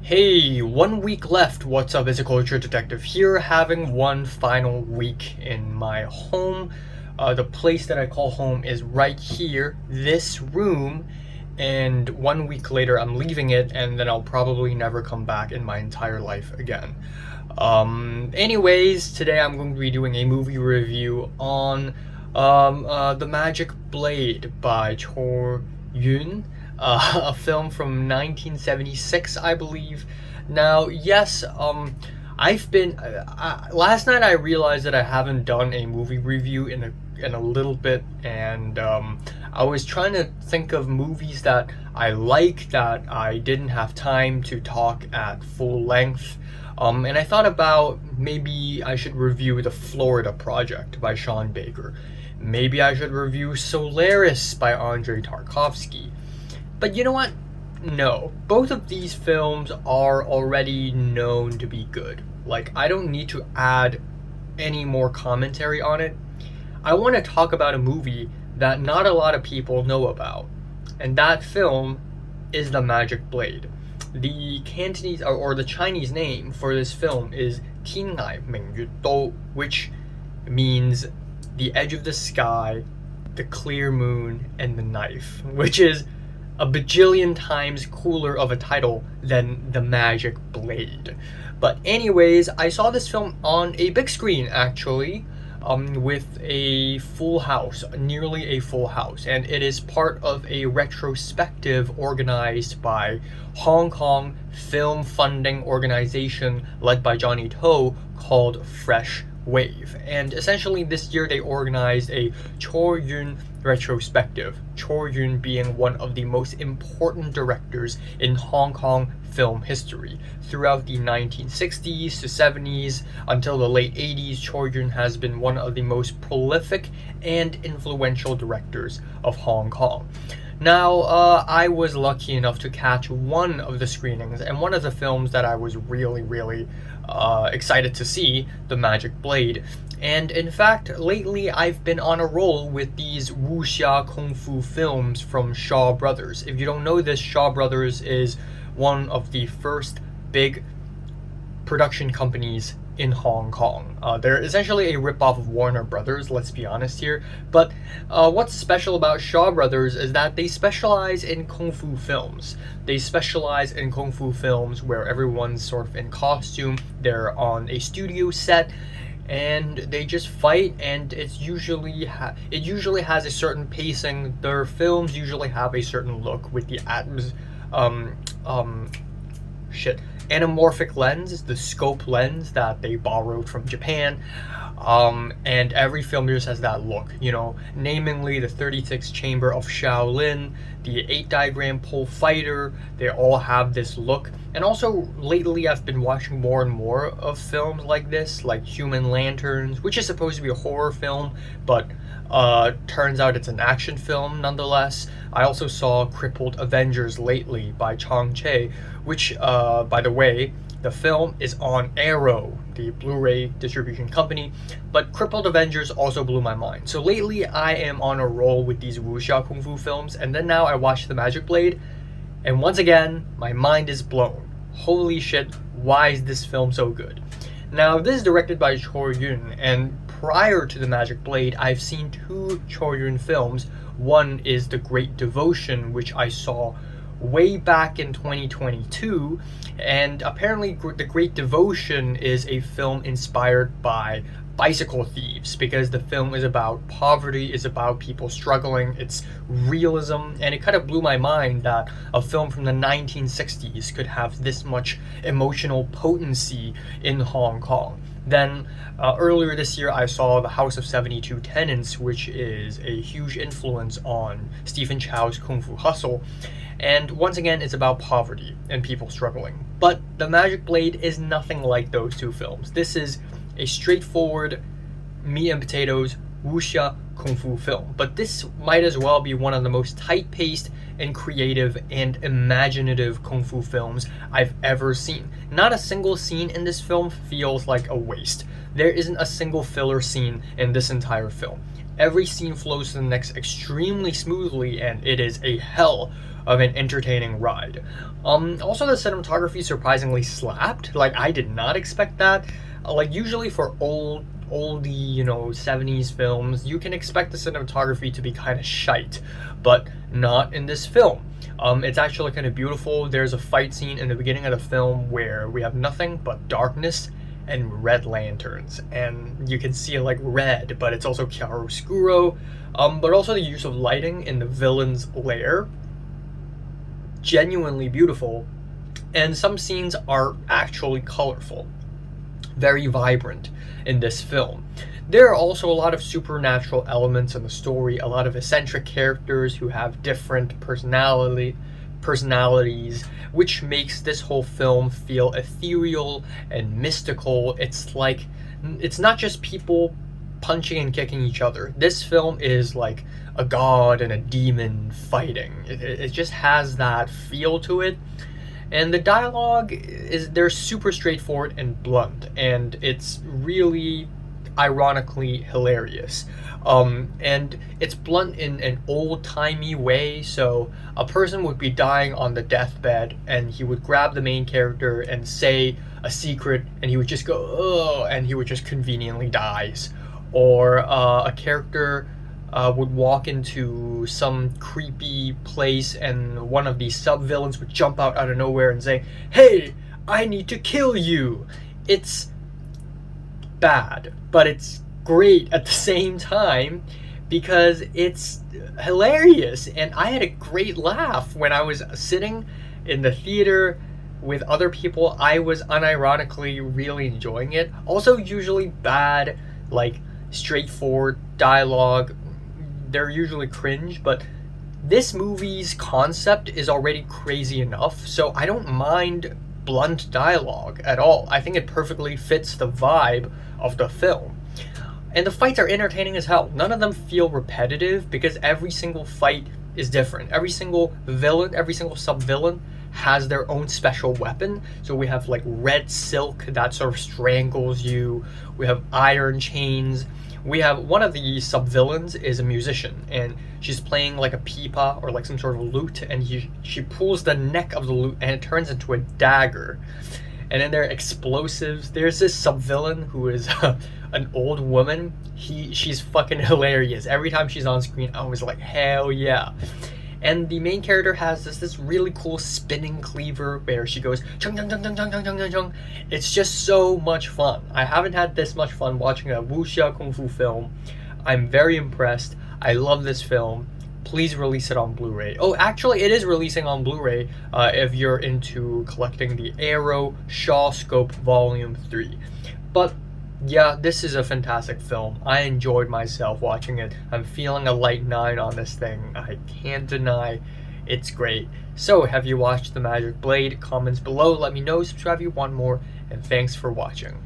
Hey, 1 week left. What's up? It's a culture detective here, having one final week in my home. The place that I call home is right here, this room, and 1 week later I'm leaving it, and then I'll probably never come back in my entire life again. Anyways, today I'm going to be doing a movie review on The Magic Blade by Cho Yun, a film from 1976, I believe. Now, yes, last night I realized that I haven't done a movie review in a little bit, and I was trying to think of movies that I like that I didn't have time to talk at full length. And I thought about maybe I should review The Florida Project by Sean Baker. Maybe I should review Solaris by Andrei Tarkovsky. But you know what? No. Both of these films are already known to be good. Like, I don't need to add any more commentary on it. I want to talk about a movie that not a lot of people know about. And that film is The Magic Blade. The Cantonese or the Chinese name for this film is天涯明月刀, which means the edge of the sky, the clear moon, and the knife, which is a bajillion times cooler of a title than The Magic Blade. But anyways, I saw this film on a big screen actually, with a full house, nearly a full house, and it is part of a retrospective organized by Hong Kong film funding organization led by Johnny To called Fresh Wave. And essentially this year they organized a Cho Yun retrospective, Cho Yun being one of the most important directors in Hong Kong film history. Throughout the 1960s to 70s until the late 80s, Cho Yun has been one of the most prolific and influential directors of Hong Kong. Now, I was lucky enough to catch one of the screenings, and one of the films that I was really excited to see, The Magic Blade. And in fact, lately I've been on a roll with these wuxia kung fu films from Shaw Brothers. If you don't know this, Shaw Brothers is one of the first big production companies in Hong Kong. They're essentially a ripoff of Warner Brothers, let's be honest here. But what's special about Shaw Brothers is that they specialize in kung fu films. They specialize in kung fu films where everyone's sort of in costume, they're on a studio set, and they just fight, and it usually has a certain pacing. Their films usually have a certain look with the anamorphic lens, the scope lens that they borrowed from Japan. And every film just has that look, namely the 36 Chamber of Shaolin, the 8 Diagram Pole Fighter. They all have this look. And also lately I've been watching more and more of films like this, like Human Lanterns, which is supposed to be a horror film, but turns out it's an action film nonetheless. I also saw Crippled Avengers lately by Chang Che, which, by the way, the film is on Arrow, the Blu-ray distribution company, but Crippled Avengers also blew my mind. So lately I am on a roll with these wuxia kung fu films, and then now I watched The Magic Blade, and once again, my mind is blown. Holy shit, why is this film so good? Now, this is directed by Cho Yun, and prior to The Magic Blade, I've seen two Cho Yun films. One is The Great Devotion, which I saw way back in 2022, and apparently The Great Devotion is a film inspired by bicycle thieves, because the film is about poverty, is about people struggling, it's realism, and it kind of blew my mind that a film from the 1960s could have this much emotional potency in Hong Kong. Then earlier this year I saw The House of 72 Tenants, which is a huge influence on Stephen Chow's Kung Fu Hustle. And once again, it's about poverty and people struggling. But The Magic Blade is nothing like those two films. This is a straightforward, meat and potatoes, wuxia kung fu film. But this might as well be one of the most tight-paced and creative and imaginative kung fu films I've ever seen. Not a single scene in this film feels like a waste. There isn't a single filler scene in this entire film. Every scene flows to the next extremely smoothly, and it is a hell of an entertaining ride. Also, the cinematography surprisingly slapped. Like, I did not expect that. Like, usually for oldie, 70s films, you can expect the cinematography to be kind of shite, but not in this film. It's actually kind of beautiful. There's a fight scene in the beginning of the film where we have nothing but darkness and red lanterns, and you can see like red, but it's also chiaroscuro. But also the use of lighting in the villain's lair, genuinely beautiful, and some scenes are actually colorful, very vibrant in this film. There are also a lot of supernatural elements in the story, a lot of eccentric characters who have different personalities, which makes this whole film feel ethereal and mystical. It's not just people punching and kicking each other. This film is like a god and a demon fighting. It just has that feel to it. And the dialogue they're super straightforward and blunt, and it's really ironically hilarious. And it's blunt in an old-timey way, so a person would be dying on the deathbed, and he would grab the main character and say a secret, and he would just go, "Oh," and he would just conveniently dies. Or a character would walk into some creepy place, and one of these sub-villains would jump out of nowhere and say, "Hey, I need to kill you." It's bad, but it's great at the same time because it's hilarious, and I had a great laugh when I was sitting in the theater with other people. I was unironically really enjoying it. Also, usually bad, like straightforward dialogue, they're usually cringe, but this movie's concept is already crazy enough, so I don't mind blunt dialogue at all. I think it perfectly fits the vibe of the film. And the fights are entertaining as hell. None of them feel repetitive because every single fight is different. Every single villain, every single sub-villain has their own special weapon. So we have like red silk that sort of strangles you. We have iron chains. We have one of the sub-villains is a musician, and she's playing like a pipa or like some sort of lute, and she pulls the neck of the lute and it turns into a dagger. And then there are explosives. There's this sub-villain who is an old woman. She's fucking hilarious. Every time she's on screen, I was like, hell yeah. And the main character has this really cool spinning cleaver where she goes chung chung chung chung chung chung chung chung chung. It's just so much fun. I haven't had this much fun watching a wuxia kung fu film. I'm very impressed. I love this film. Please release it on Blu-ray. Oh, actually, it is releasing on Blu-ray if you're into collecting the Arrow Shaw Scope Volume 3. But yeah, this is a fantastic film. I enjoyed myself watching it. I'm feeling a light 9 on this thing. I can't deny it's great. So, have you watched The Magic Blade? Comments below. Let me know. Subscribe if you want more. And thanks for watching.